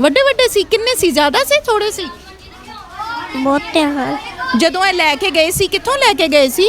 ਵੱਡੇ ਸੀ? ਕਿੰਨੇ ਸੀ? ਜ਼ਿਆਦਾ ਸੀ ਥੋੜੇ ਸੀ? ਬਹੁਤੇ ਹਨ। ਜਦੋਂ ਇਹ ਲੈ ਕੇ ਗਏ ਸੀ, ਕਿੱਥੋਂ ਲੈ ਕੇ ਗਏ ਸੀ?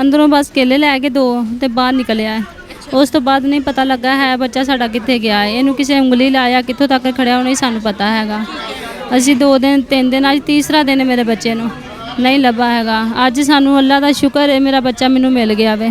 ਅੰਦਰੋਂ ਬਸ ਕੇਲੇ ਲੈ ਕੇ 2 ਤੇ ਬਾਹਰ ਨਿਕਲਿਆ ਹੈ। ਉਸ ਤੋਂ ਬਾਅਦ ਨਹੀਂ ਪਤਾ ਲੱਗਾ ਹੈ ਬੱਚਾ ਸਾਡਾ ਕਿੱਥੇ ਗਿਆ ਹੈ। ਇਹਨੂੰ ਕਿਸੇ ਉਂਗਲੀ ਲਾਇਆ, ਕਿੱਥੋਂ ਤੱਕ ਖੜਿਆ ਉਹ ਨਹੀਂ ਸਾਨੂੰ ਪਤਾ ਹੈਗਾ। ਅਸੀਂ 2 ਦਿਨ 3 ਦਿਨ, ਅੱਜ ਤੀਸਰਾ ਦਿਨ ਹੈ ਮੇਰੇ ਬੱਚੇ ਨੂੰ ਨਹੀਂ ਲੱਭਾ ਹੈਗਾ। ਅੱਜ ਸਾਨੂੰ ਅੱਲਾ ਦਾ ਸ਼ੁਕਰ ਹੈ ਮੇਰਾ ਬੱਚਾ ਮੈਨੂੰ ਮਿਲ ਗਿਆ ਵੇ।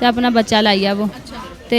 ਤੇ ਆਪਣਾ ਬੱਚਾ ਲਾਈ ਆਵੋ। ਤੇ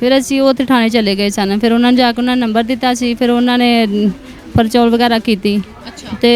ਫਿਰ ਅਸੀਂ ਉੱਥੇ ਥਾਣੇ ਚਲੇ ਗਏ ਸਨ। ਫਿਰ ਉਹਨਾਂ ਨੇ ਜਾ ਕੇ ਉਹਨਾਂ ਨੰਬਰ ਦਿੱਤਾ ਸੀ। ਫਿਰ ਉਹਨਾਂ ਨੇ ਪਰਚੌਲ ਵਗੈਰਾ ਕੀਤੀ ਤੇ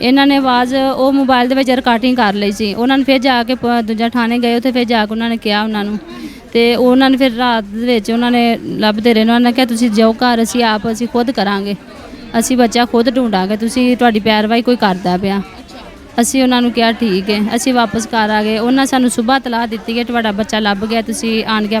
ਇਹਨਾਂ ਨੇ ਆਵਾਜ਼ ਉਹ ਮੋਬਾਈਲ ਦੇ ਵਿੱਚ ਰਿਕਾਰਡਿੰਗ ਕਰ ਲਈ ਸੀ। ਉਹਨਾਂ ਨੇ ਫਿਰ ਜਾ ਕੇ ਦੂਜਾ ਥਾਣੇ ਗਏ, ਉੱਥੇ ਫਿਰ ਜਾ ਕੇ ਉਹਨਾਂ ਨੇ ਕਿਹਾ ਉਹਨਾਂ ਨੂੰ ਤੇ ਉਹਨਾਂ ਨੇ ਫਿਰ ਰਾਤ ਦੇ ਵਿੱਚ ਉਹਨਾਂ ਨੇ ਲੱਭਦੇ ਰਹੇ। ਉਹਨਾਂ ਨੇ ਕਿਹਾ ਤੁਸੀਂ ਜਾਓ ਘਰ, ਅਸੀਂ ਖੁਦ ਕਰਾਂਗੇ, ਅਸੀਂ ਬੱਚਾ ਖੁਦ ਢੂੰਡਾਂਗੇ, ਤੁਸੀਂ ਤੁਹਾਡੀ ਪੈਰਵਾਈ ਕੋਈ ਕਰਦਾ ਪਿਆ। ਅਸੀਂ ਉਹਨਾਂ ਨੂੰ ਕਿਹਾ ਠੀਕ ਹੈ। ਅਸੀਂ ਵਾਪਸ ਘਰ ਆ ਗਏ। ਉਹਨਾਂ ਸਾਨੂੰ ਸਵੇਰ ਤਲਾਹ ਦਿੱਤੀ ਕਿ ਤੁਹਾਡਾ ਬੱਚਾ ਲੱਭ ਗਿਆ, ਤੁਸੀਂ ਆਣ ਗਿਆ।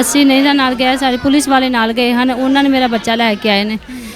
ਅਸੀਂ ਨਹੀਂ ਨਾਲ ਗਏ, ਸਾਰੇ ਪੁਲਿਸ ਵਾਲੇ ਨਾਲ ਗਏ ਹਨ। ਉਹਨਾਂ ਨੇ ਮੇਰਾ ਬੱਚਾ ਲੈ ਕੇ ਆਏ ਨੇ।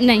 ਨਹੀਂ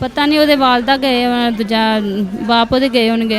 ਪਤਾ ਨਹੀਂ, ਉਹਦੇ ਵਾਲਦਾ ਗਏ, ਦੂਜਾ ਬਾਪ ਉਹਦੇ ਗਏ ਹੋਣਗੇ।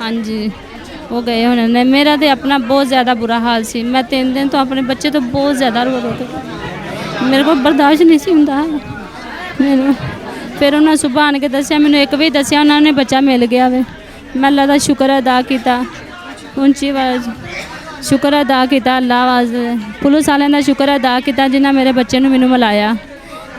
ਹਾਂਜੀ ਉਹ ਗਏ ਹੋਣੇ ਨੇ। ਮੇਰਾ ਤੇ ਆਪਣਾ ਬਹੁਤ ਜ਼ਿਆਦਾ ਬੁਰਾ ਹਾਲ ਸੀ। ਮੈਂ 3 ਦਿਨ ਤੋਂ ਆਪਣੇ ਬੱਚੇ ਤੋਂ ਬਹੁਤ ਜ਼ਿਆਦਾ ਰੋ ਰਹੀ ਸੀ। ਮੇਰੇ ਕੋਲ ਬਰਦਾਸ਼ਤ ਨਹੀਂ ਸੀ ਹੁੰਦਾ ਮੈਨੂੰ। ਫਿਰ ਉਹਨਾਂ ਸੁਬਾਹ ਆਣ ਕੇ ਦੱਸਿਆ ਮੈਨੂੰ, 1 ਵਜੇ ਦੱਸਿਆ ਉਹਨਾਂ ਨੇ ਬੱਚਾ ਮਿਲ ਗਿਆ ਵੇ। ਮੈਂ ਅੱਲਾ ਦਾ ਸ਼ੁਕਰ ਅਦਾ ਕੀਤਾ, ਉੱਚੀ ਆਵਾਜ਼ ਸ਼ੁਕਰ ਅਦਾ ਕੀਤਾ ਅੱਲਾ ਵਾਸਤੇ। ਪੁਲਿਸ ਵਾਲਿਆਂ ਦਾ ਸ਼ੁਕਰ ਅਦਾ ਕੀਤਾ ਜਿਨ੍ਹਾਂ ਮੇਰੇ ਬੱਚੇ ਨੂੰ ਮੈਨੂੰ ਮਿਲਾਇਆ।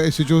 SHO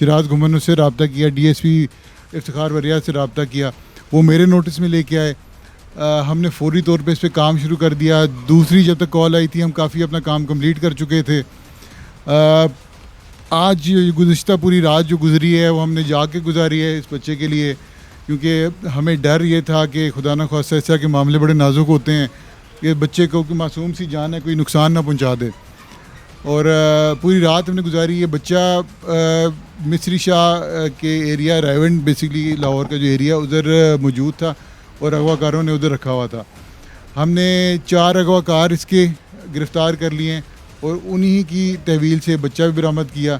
شراز گھمن سے رابطہ کیا, DSP افتخار وریہ سے رابطہ کیا, وہ میرے نوٹس میں لے کے آئے. ہم نے فوری طور پہ اس پہ کام شروع کر دیا. دوسری جب تک کال آئی تھی ہم کافی اپنا کام کمپلیٹ کر چکے تھے. آج گزشتہ پوری رات جو گزری ہے وہ ہم نے جا کے گزاری ہے اس بچے کے لیے, کیونکہ ہمیں ڈر یہ تھا کہ خدا نہ خواستہ اس طرح کے معاملے بڑے نازک ہوتے ہیں کہ بچے کو معصوم سی جان ہے, کوئی نقصان نہ پہنچا دے. اور پوری رات ہم نے گزاری. یہ بچہ مصری شاہ کے ایریا ریونڈ بیسکلی لاہور کا جو ایریا ادھر موجود تھا اور اغوا کاروں نے ادھر رکھا ہوا تھا. ہم نے 4 اغوا کار اس کے گرفتار کر لیے ہیں اور انہی کی تحویل سے بچہ بھی برآمد کیا,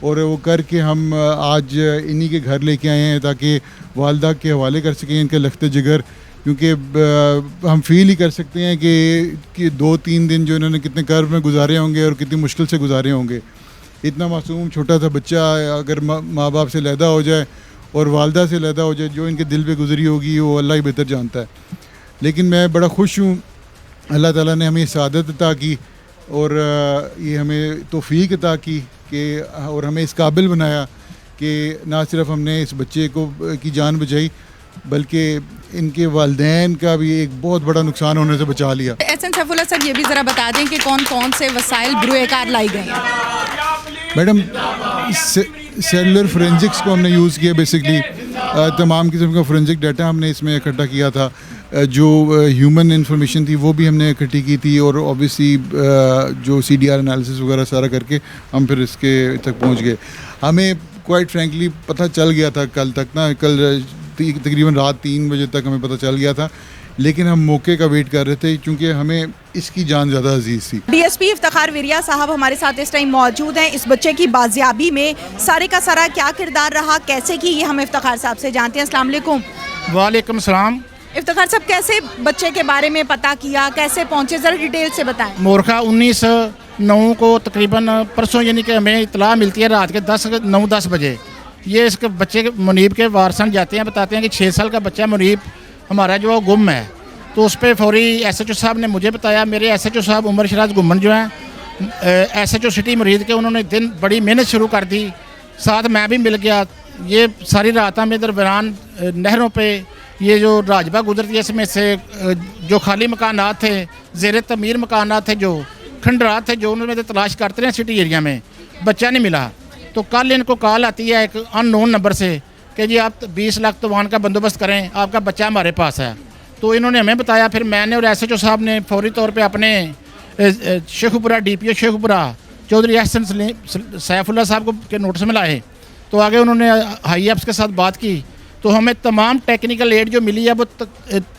اور وہ کر کے ہم آج انہی کے گھر لے کے آئے ہیں تاکہ والدہ کے حوالے کر سکیں ان کے لخت جگر, کیونکہ ہم فیل ہی کر سکتے ہیں کہ 2-3 دن جو انہوں نے کتنے کرب میں گزارے ہوں گے اور کتنی مشکل سے گزارے ہوں گے. اتنا معصوم چھوٹا سا بچہ اگر ماں باپ سے علیحدہ ہو جائے اور والدہ سے علیحدہ ہو جائے, جو ان کے دل پہ گزری ہوگی وہ اللہ ہی بہتر جانتا ہے. لیکن میں بڑا خوش ہوں, اللہ تعالیٰ نے ہمیں سعادت عطا کی اور یہ ہمیں توفیق عطا کی کہ اور ہمیں اس قابل بنایا کہ نہ صرف ہم نے اس بچے کی جان بچائی بلکہ ان کے والدین کا بھی ایک بہت بڑا نقصان ہونے سے بچا لیا. احسن سیف اللہ صاحب, یہ بھی ذرا بتا دیں کہ کون کون سے وسائل بروئے کار لائی گئے ہیں. میڈم سیلولر فورینزکس کو ہم نے یوز کیا, بیسکلی تمام قسم کا فورینزک ڈیٹا ہم نے اس میں اکٹھا کیا تھا. جو ہیومن انفارمیشن تھی وہ بھی ہم نے اکٹھی کی تھی, اور اوبیسلی جو CDR انالیسس وغیرہ سارا کر کے ہم پھر اس کے تک پہنچ گئے. ہمیں کوائٹ فرینکلی پتہ چل گیا تھا کل تک نا, کل تقریباً رات 3 بجے تک ہمیں پتہ چل گیا تھا, لیکن ہم موقع کا ویٹ کر رہے تھے کیونکہ ہمیں اس کی جان زیادہ عزیز تھی. DSP افتخار وریہ صاحب ہمارے ساتھ اس ٹائم موجود ہیں. اس بچے کی بازیابی میں سارے کا سارا کیا کردار رہا, کیسے کی, یہ ہم افتخار صاحب سے جانتے ہیں. السلام علیکم. وعلیکم السلام. افتخار صاحب, کیسے بچے کے بارے میں پتہ کیا, کیسے پہنچے, ذرا ڈیٹیل سے بتائیں. مورخہ 19/9 کو تقریباً پرسوں, یعنی کہ ہمیں اطلاع ملتی ہے رات کے 9-10 بجے. یہ اس کے بچے منیب کے وارثان جاتے ہیں, بتاتے ہیں کہ 6 سال کا بچہ منیب ہمارا جو گم ہے. تو اس پہ فوری SHO صاحب نے مجھے بتایا. میرے SHO صاحب عمر شراز گھمن جو ہیں SHO سٹی مرید کے, انہوں نے دن بڑی محنت شروع کر دی, ساتھ میں بھی مل گیا. یہ ساری رات میں درمیان نہروں پہ یہ جو راجبہ گزرتی ہے اس میں سے جو خالی مکانات تھے, زیر تعمیر مکانات تھے, جو کھنڈرات تھے, جو انہوں نے تلاش کرتے رہے سٹی ایریا میں, بچہ نہیں ملا. تو کل ان کو کال آتی ہے ایک ان نون نمبر سے کہ جی آپ 20 لاکھ توان کا بندوبست کریں, آپ کا بچہ ہمارے پاس ہے. تو انہوں نے ہمیں بتایا. پھر میں نے اور SHO صاحب نے فوری طور پہ اپنے شیخوپورہ DPO شیخوپورہ چودھری احسن سیف اللہ صاحب کو کے نوٹس میں لائے. تو آگے انہوں نے ہائی ایپس کے ساتھ بات کی. تو ہمیں تمام ٹیکنیکل ایڈ جو ملی ہے وہ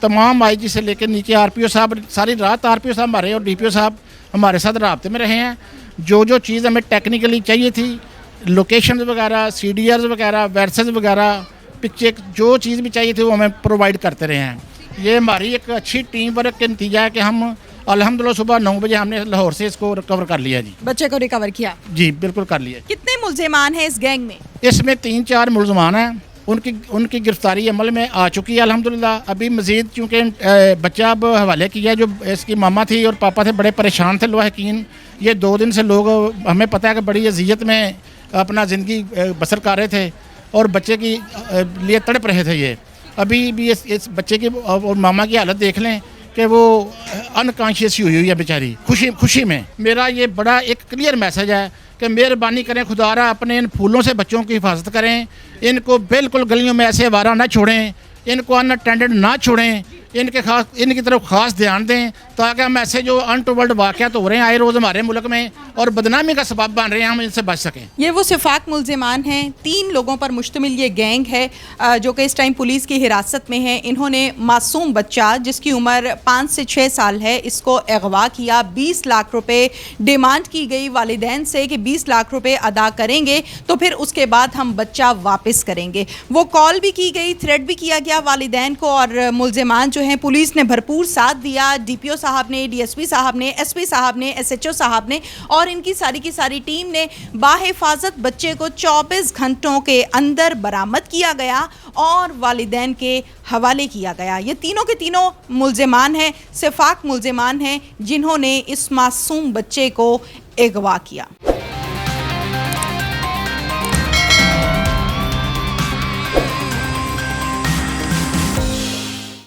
تمام IG سے لے کے نیچے RPO صاحب, ساری رات RPO صاحب ہمارے اور DPO صاحب ہمارے ساتھ رابطے میں رہے ہیں. جو چیز ہمیں ٹیکنیکلی چاہیے تھی, لوکیشنز وغیرہ, CDRs وغیرہ, ویرسز وغیرہ, پکچر, جو چیز بھی چاہیے تھی وہ ہمیں پرووائڈ کرتے رہے ہیں. یہ ہماری ایک اچھی ٹیم ورک کا نتیجہ ہے کہ ہم الحمدللہ صبح 9 بجے ہم نے لاہور سے اس کو ریکور کر لیا. جی بچے کو ریکور کیا. جی بالکل کر لیا. کتنے ملزمان ہیں اس گینگ میں؟ اس میں 3-4 ملزمان ہیں. ان کی گرفتاری عمل میں آ چکی ہے الحمدللہ. ابھی مزید چونکہ بچہ اب حوالے کیا, جو اس کی ماما تھی اور پاپا تھے بڑے پریشان تھے لاحقین. یہ 2 دن سے لوگ ہمیں پتہ ہے کہ بڑی اذیت میں اپنا زندگی بسر کر رہے تھے اور بچے کی لیے تڑپ رہے تھے. یہ ابھی بھی اس بچے کی اور ماما کی حالت دیکھ لیں کہ وہ انکانشیس ہی ہوئی ہے بیچاری, خوشی میں. میرا یہ بڑا ایک کلیئر میسج ہے کہ مہربانی کریں خدا را, اپنے ان پھولوں سے بچوں کی حفاظت کریں. ان کو بالکل گلیوں میں ایسے آوارہ نہ چھوڑیں, ان کو ان اٹینڈڈ نہ چھوڑیں, ان کی طرف خاص دھیان دیں تاکہ ہم ایسے جو انٹورلڈ واقعات ہو رہے ہیں آئے روز ہمارے ملک میں اور بدنامی کا سبب بن رہے ہیں, ہم ان سے بچ سکیں. یہ وہ صفات ملزمان ہیں. 3 لوگوں پر مشتمل یہ گینگ ہے جو کہ اس ٹائم پولیس کی حراست میں ہے. انہوں نے معصوم بچہ جس کی عمر 5 سے 6 سال ہے اس کو اغوا کیا. 20 لاکھ روپے ڈیمانڈ کی گئی والدین سے کہ 20 لاکھ روپے ادا کریں گے تو پھر اس کے بعد ہم بچہ واپس کریں گے. وہ کال بھی کی گئی, تھریٹ بھی کیا گیا والدین کو, اور ملزمان جو ہیں پولیس نے بھرپور ساتھ دیا. DPO صاحب نے, DSP صاحب نے, SP صاحب نے, SHO صاحب نے اور ان کی ساری ٹیم نے باحفاظت بچے کو 24 گھنٹوں کے اندر برآمد کیا گیا اور والدین کے حوالے کیا گیا. یہ تینوں کے تینوں ملزمان ہیں, صفاق ملزمان ہیں جنہوں نے اس معصوم بچے کو اغوا کیا.